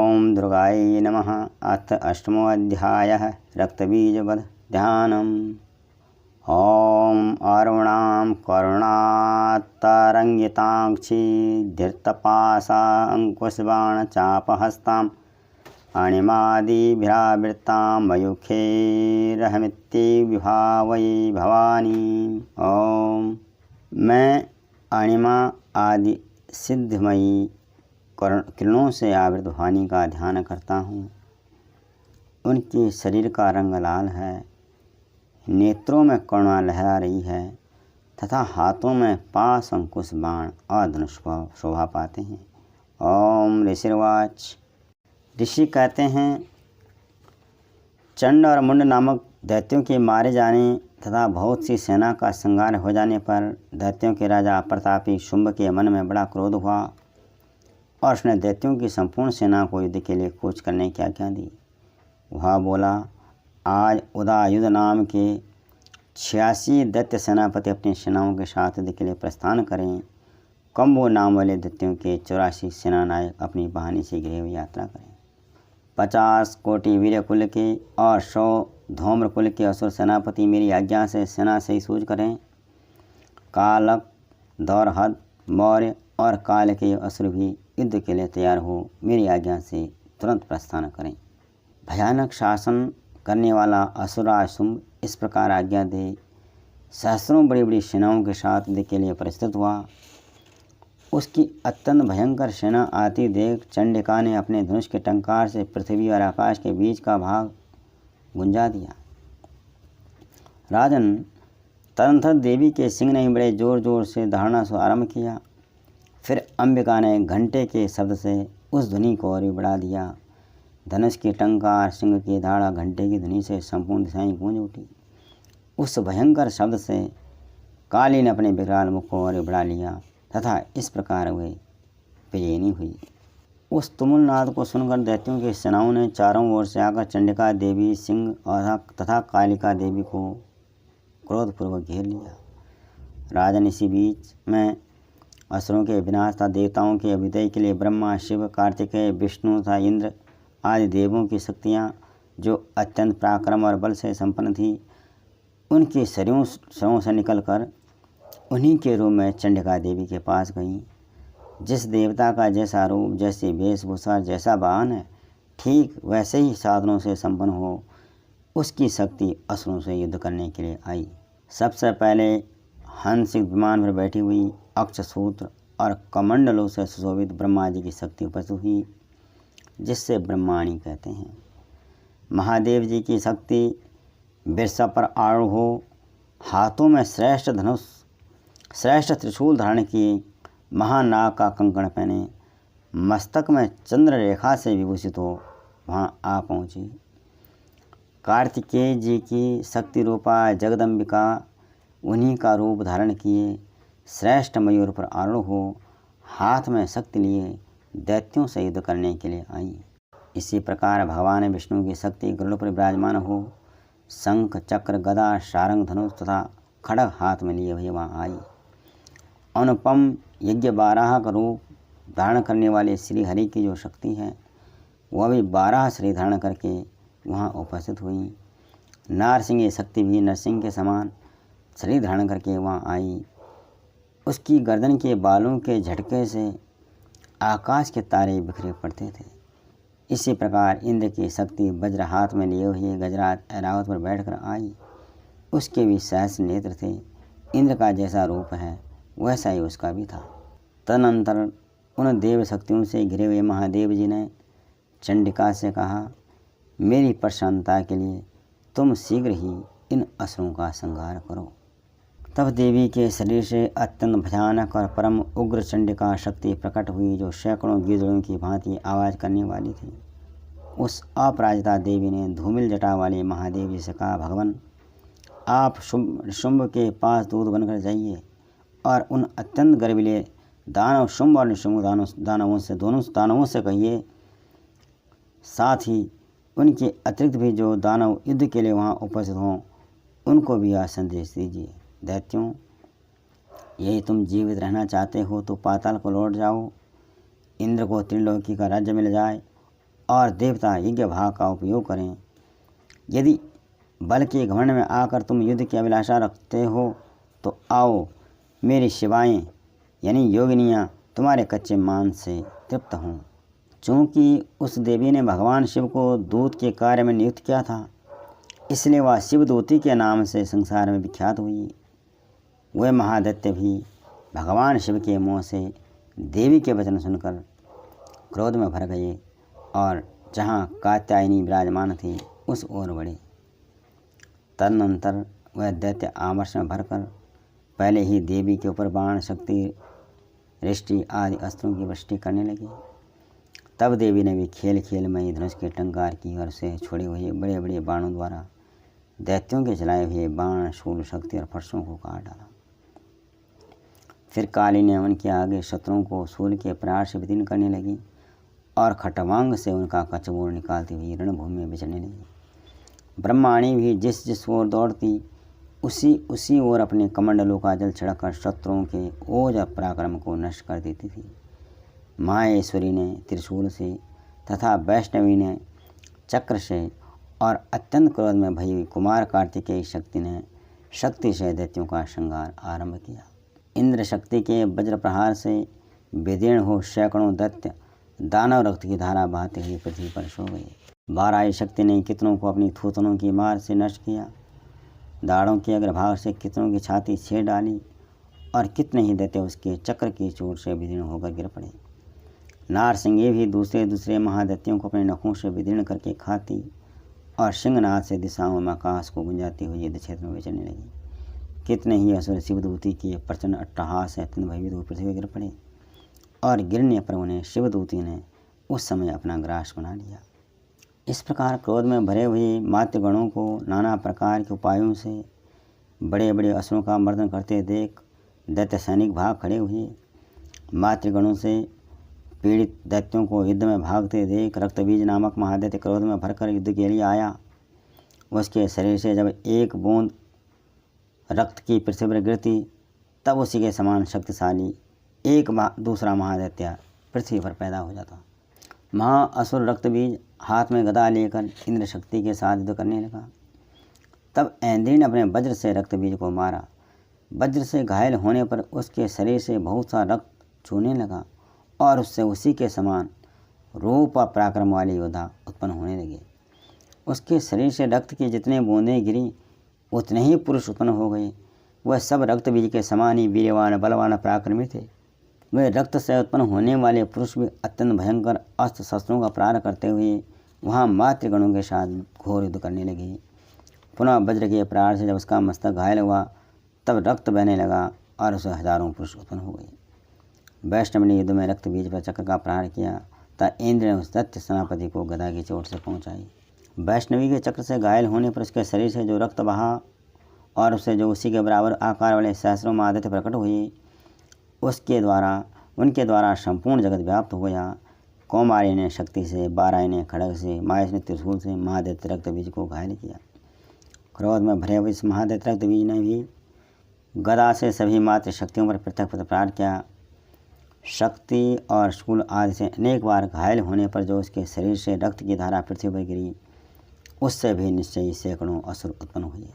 ॐ दुर्गायै नमः। अथ अष्टमोऽध्यायः रक्तबीजवध ध्यानम्। ॐ अरुणां करुणात्तरङ्गिताक्षी धृतपाशाङ्कुशबाणचापहस्ताम् अणिमादिभिरावृतां मयूखैरहमिति विभावये भवानी। ओम मैं अणिमा आदि सिद्धमयी किरणों से आवृत भवानी का ध्यान करता हूँ। उनके शरीर का रंग लाल है, नेत्रों में करुणा लहरा रही है तथा हाथों में पाश अंकुश बाण और धनुष शोभा पाते हैं। ओम ऋषिर्वाच। ऋषि कहते हैं, चंड और मुंड नामक दैत्यों के मारे जाने तथा बहुत सी सेना का संहार हो जाने पर दैत्यों के राजा प्रतापी शुंभ के मन में बड़ा क्रोध हुआ और उसने दैत्यों की संपूर्ण सेना को युद्ध के लिए कूच करने की आज्ञा दी। वह बोला, आज उदायुध नाम के 86 दैत्य सेनापति अपनी सेनाओं के साथ युद्ध के लिए प्रस्थान करें। कम्बो नाम वाले दैत्यों के 84 सेनानायक अपनी वाहनी से घिरे हुए यात्रा करें। 50 कोटि वीर कुल के और 100 धूम्र कुल के असुर सेनापति मेरी आज्ञा से सेना से ही सूझ करें। कालक, दौरहद, मौर्य और काल के असुर भी युद्ध के लिए तैयार हो मेरी आज्ञा से तुरंत प्रस्थान करें। भयानक शासन करने वाला असुरा शुंभ इस प्रकार आज्ञा दे सहस्रों बड़ी बड़ी सेनाओं के साथ युद्ध के लिए प्रस्तुत हुआ। उसकी अत्यंत भयंकर सेना आती देख चंडिका ने अपने धनुष के टंकार से पृथ्वी और आकाश के बीच का भाग गुंजा दिया। राजन, तदनंतर देवी के सिंह ने बड़े जोर जोर से दहाड़ना से आरंभ किया। फिर अंबिका ने घंटे के शब्द से उस ध्वनि को और भी बढ़ा दिया। धनुष की टंकार, सिंह की धाड़ा, घंटे की ध्वनि से संपूर्ण दिशाएं गूंज उठी। उस भयंकर शब्द से काली ने अपने विकराल मुख को और बढ़ा लिया तथा इस प्रकार वे बेचैनी हुई। उस तुमुल नाद को सुनकर दैत्यों की सेनाओं ने चारों ओर से आकर चंडिका देवी, सिंह और तथा कालिका देवी को क्रोधपूर्वक घेर लिया। राजन, इसी बीच में असुरों के विनाश तथा देवताओं के अभ्युदय के लिए ब्रह्मा, शिव, कार्तिकेय, विष्णु तथा इंद्र आदि देवों की शक्तियाँ जो अत्यंत पराक्रम और बल से संपन्न थी, उनके शरीरों से निकलकर उन्हीं के रूप में चंडिका देवी के पास गईं। जिस देवता का जैसा रूप, जैसी वेशभूषा, जैसा वाहन है, ठीक वैसे ही साधनों से संपन्न हो उसकी शक्ति असुरों से युद्ध करने के लिए आई। सबसे पहले हंसिक विमान पर बैठी हुई अक्षसूत्र और कमंडलों से सुशोभित ब्रह्मा जी की शक्ति उपस्थित हुई, जिससे ब्रह्माणी कहते हैं। महादेव जी की शक्ति बिरसा पर आरूढ़ हो, हाथों में श्रेष्ठ धनुष, श्रेष्ठ त्रिशूल धारण किए, महानाग का कंकण पहने, मस्तक में चंद्र रेखा से विभूषित हो वहाँ आ पहुँची। कार्तिकेय जी की शक्ति रूपा जगदम्बिका उन्हीं का रूप धारण किए श्रेष्ठ मयूर पर आरूढ़ हो, हाथ में शक्ति लिए दैत्यों से युद्ध करने के लिए आई। इसी प्रकार भगवान विष्णु की शक्ति गरुड़ पर विराजमान हो, शंख, चक्र, गदा, सारंग, धनुष तथा खड्ग हाथ में लिए हुए वहाँ आई। अनुपम यज्ञ 12 का रूप धारण करने वाले श्री हरि की जो शक्ति है, वह भी 12 शरीर धारण करके वहाँ उपस्थित हुई। नारसिंह ये शक्ति भी नरसिंह के समान शरीर धारण करके वहाँ आई। उसकी गर्दन के बालों के झटके से आकाश के तारे बिखरे पड़ते थे। इसी प्रकार इंद्र की शक्ति वज्र हाथ में लिए हुए गजराज ऐरावत पर बैठकर आई। उसके भी सहस्र नेत्र थे। इंद्र का जैसा रूप है वैसा ही उसका भी था। तदनंतर उन देव शक्तियों से घिरे हुए महादेव जी ने चंडिका से कहा, मेरी प्रसन्नता के लिए तुम शीघ्र ही इन असुरों का संहार करो। तब देवी के शरीर से अत्यंत भयानक और परम उग्र चंडिका शक्ति प्रकट हुई, जो सैकड़ों गीदड़ों की भांति आवाज़ करने वाली थी। उस अपराजिता देवी ने धूमिल जटा वाले महादेव जी से कहा, भगवान, आप शुंभ के पास दूत बनकर जाइए और उन अत्यंत गर्विले दानव शुंभ और निशुंभ दोनों दानवों से कहिए, साथ ही उनके अतिरिक्त भी जो दानव युद्ध के लिए वहाँ उपस्थित हों उनको भी यह संदेश दीजिए। दैत्यों, यही तुम जीवित रहना चाहते हो तो पाताल को लौट जाओ, इंद्र को त्रिलोकी का राज्य मिल जाए और देवता यज्ञ भाग का उपयोग करें। यदि बल के घमंड में आकर तुम युद्ध की अभिलाषा रखते हो तो आओ, मेरी शिवाएं यानी योगिनियाँ तुम्हारे कच्चे मांस से तृप्त हों। चूँकि उस देवी ने भगवान शिव को दूत के कार्य में नियुक्त किया था, इसलिए वह शिवदूती के नाम से संसार में विख्यात हुई। वे महादैत्य भी भगवान शिव के मुँह से देवी के वचन सुनकर क्रोध में भर गए और जहाँ कात्यायनी विराजमान थी उस ओर बढ़े। तदनंतर वह दैत्य आमर्श में भरकर पहले ही देवी के ऊपर बाण, शक्ति, रिष्टि आदि अस्त्रों की वृष्टि करने लगे। तब देवी ने भी खेल खेल में ही धनुष के टंकार की और से छोड़े हुए बड़े बड़े बाणों द्वारा दैत्यों के चलाए हुए बाण, शूल, शक्ति और फर्शों को काट डाला। फिर काली ने उनके आगे शत्रुओं को शूल के प्रहार से विदीर्ण करने लगी और खटवांग से उनका कचबोर निकालती हुई रणभूमि में विचरने लगी। ब्रह्माणी भी जिस जिस ओर दौड़ती उसी ओर अपने कमंडलों का जल छिड़ककर शत्रुओं के ओज पराक्रम को नष्ट कर देती थी। माहेश्वरी ने त्रिशूल से तथा वैष्णवी ने चक्र से और अत्यंत क्रोध में भई हुई कुमार कार्तिकेय शक्ति ने शक्ति से दैत्यों का संहार आरंभ किया। इंद्र शक्ति के वज्र प्रहार से विदीर्ण हो सैकड़ों दैत्य दानव रक्त की धारा बहाते हुए पृथ्वी पर सो गए। बाराही शक्ति ने कितनों को अपनी थूथनों की मार से नष्ट किया। दाढ़ों के अग्रभाग से कितनों की छाती छेड़ डाली और कितने ही दैत्य उसके चक्र की चोट से विदीर्ण होकर गिर पड़े। नारसिंगे भी दूसरे महादैत्यों को अपने नखों से विदीर्ण करके खाती और सिंहनाद से दिशाओं में आकाश को गुंजाती हुई युद्ध क्षेत्र में विचरने लगी। कितने ही असुर शिवदूती के प्रचंड अट्टहास से अत्यंत भयभीत हो पृथ्वी गिर पड़े और गिरने पर उन्हें शिवदूती ने उस समय अपना ग्रास बना लिया। इस प्रकार क्रोध में भरे हुए मातृगणों को नाना प्रकार के उपायों से बड़े बड़े असुरों का मर्दन करते देख दैत्य सैनिक भाग खड़े हुए। मातृगणों से पीड़ित दैत्यों को युद्ध में भागते देख रक्तबीज नामक महादैत्य क्रोध में भरकर युद्ध के लिए आया। उसके शरीर से जब एक बूंद रक्त की पृथ्वी पर गिरती तब उसी के समान शक्तिशाली एक दूसरा महादैत्य पृथ्वी पर पैदा हो जाता। महाअसुर रक्तबीज हाथ में गदा लेकर इंद्र शक्ति के साथ युद्ध करने लगा। तब ऐन्द्री ने अपने वज्र से रक्तबीज को मारा। वज्र से घायल होने पर उसके शरीर से बहुत सा रक्त चूने लगा और उससे उसी के समान रूप और पराक्रम वाले योद्धा उत्पन्न होने लगे। उसके शरीर से रक्त की जितने बूंदें गिरी उतने ही पुरुष उत्पन्न हो गए। वह सब रक्तबीज के समान ही वीरवान, बलवान, पराक्रमी थे। वे रक्त से उत्पन्न होने वाले पुरुष भी अत्यंत भयंकर अस्त्र शस्त्रों का प्रहार करते हुए वहाँ मातृगणों के साथ घोर युद्ध करने लगे। पुनः वज्र के प्रहार से जब उसका मस्तक घायल हुआ तब रक्त बहने लगा और उसे हजारों पुरुष उत्पन्न हो गए। वैष्णव ने युद्ध में रक्तबीज पर चक्र का प्रहार किया तब इंद्र ने उस दैत्य सेनापति को गदा की चोट से पहुँचाई। वैष्णवी के चक्र से घायल होने पर उसके शरीर से जो रक्त बहा और उससे जो उसी के बराबर आकार वाले सहस्रों महादैत्य प्रकट हुए उनके द्वारा संपूर्ण जगत व्याप्त हो गया। कौमारी ने शक्ति से, बाराई ने खड़ग से, माहेश ने त्रिशूल से महादैत्य रक्तबीज को घायल किया। क्रोध में भरे हुए इस महादैत्य रक्तबीज ने भी गदा से सभी मात्र शक्तियों पर पृथक प्रहार किया। शक्ति और शूल आदि से अनेक बार घायल होने पर जो उसके शरीर से रक्त की धारा पृथ्वी पर गिरी उससे भी निश्चयी सैकड़ों असुर उत्पन्न हुए।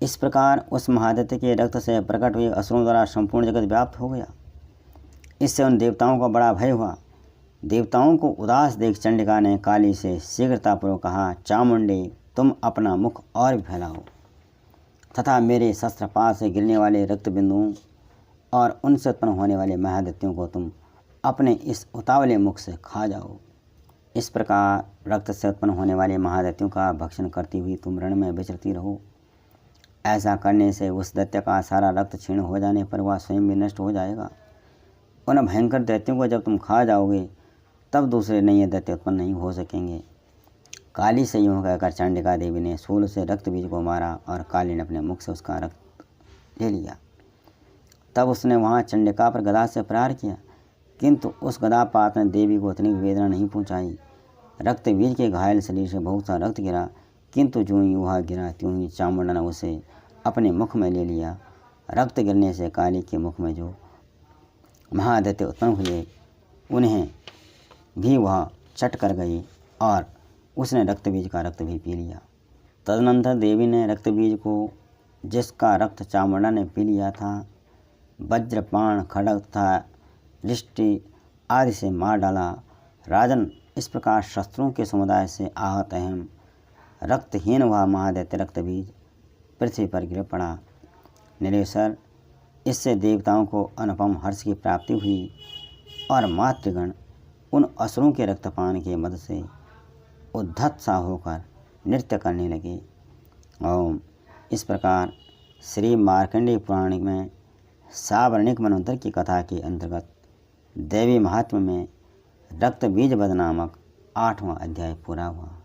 इस प्रकार उस महादैत्य के रक्त से प्रकट हुए असुरों द्वारा संपूर्ण जगत व्याप्त हो गया। इससे उन देवताओं का बड़ा भय हुआ। देवताओं को उदास देख चंडिका ने काली से शीघ्रतापूर्वक कहा, चामुंडे, तुम अपना मुख और भी फैलाओ तथा मेरे शस्त्रपात से गिरने वाले रक्त बिंदुओं और उनसे उत्पन्न होने वाले महादैत्यों को तुम अपने इस उतावले मुख से खा जाओ। इस प्रकार रक्त से उत्पन्न होने वाले महादैत्यों का भक्षण करती हुई तुम रण में विचरती रहो। ऐसा करने से उस दैत्य का सारा रक्त क्षीण हो जाने पर वह स्वयं भी नष्ट हो जाएगा। उन भयंकर दैत्यों को जब तुम खा जाओगे तब दूसरे नए दैत्य उत्पन्न नहीं हो सकेंगे। काली से यूँ कहकर चंडिका देवी ने शूल से रक्त बीज को मारा और काली ने अपने मुख से उसका रक्त ले लिया। तब उसने वहाँ चंडिका पर गदा से प्रहार किया, किंतु उस गदापात ने देवी को उतनी वेदना नहीं पहुँचाई। रक्त बीज के घायल शरीर से बहुत सा रक्त गिरा, किंतु जो ही वह गिरा त्यों ही चामुंडा ने उसे अपने मुख में ले लिया। रक्त गिरने से काली के मुख में जो महादैत्य उत्पन्न हुए उन्हें भी वह चट कर गई और उसने रक्तबीज का रक्त भी पी लिया। तदनंतर देवी ने रक्तबीज को, जिसका रक्त चामुंडा ने पी लिया था, वज्रपाण, खड्ग तथा लिष्टि आदि से मार डाला। राजन, इस प्रकार शस्त्रों के समुदाय से आहत एवं रक्तहीन हुआ महादैत्य रक्तबीज पृथ्वी पर गिर पड़ा। निरेश्वर, इससे देवताओं को अनुपम हर्ष की प्राप्ति हुई और मातृगण उन असुरों के रक्तपान के मद से उद्धत सा होकर नृत्य करने लगे। ओम। इस प्रकार श्री मार्कंडेय पुराण में सावर्णिक मनवंतर की कथा के अंतर्गत देवी महात्म्य में रक्तबीज वध नामक 8वां अध्याय पूरा हुआ।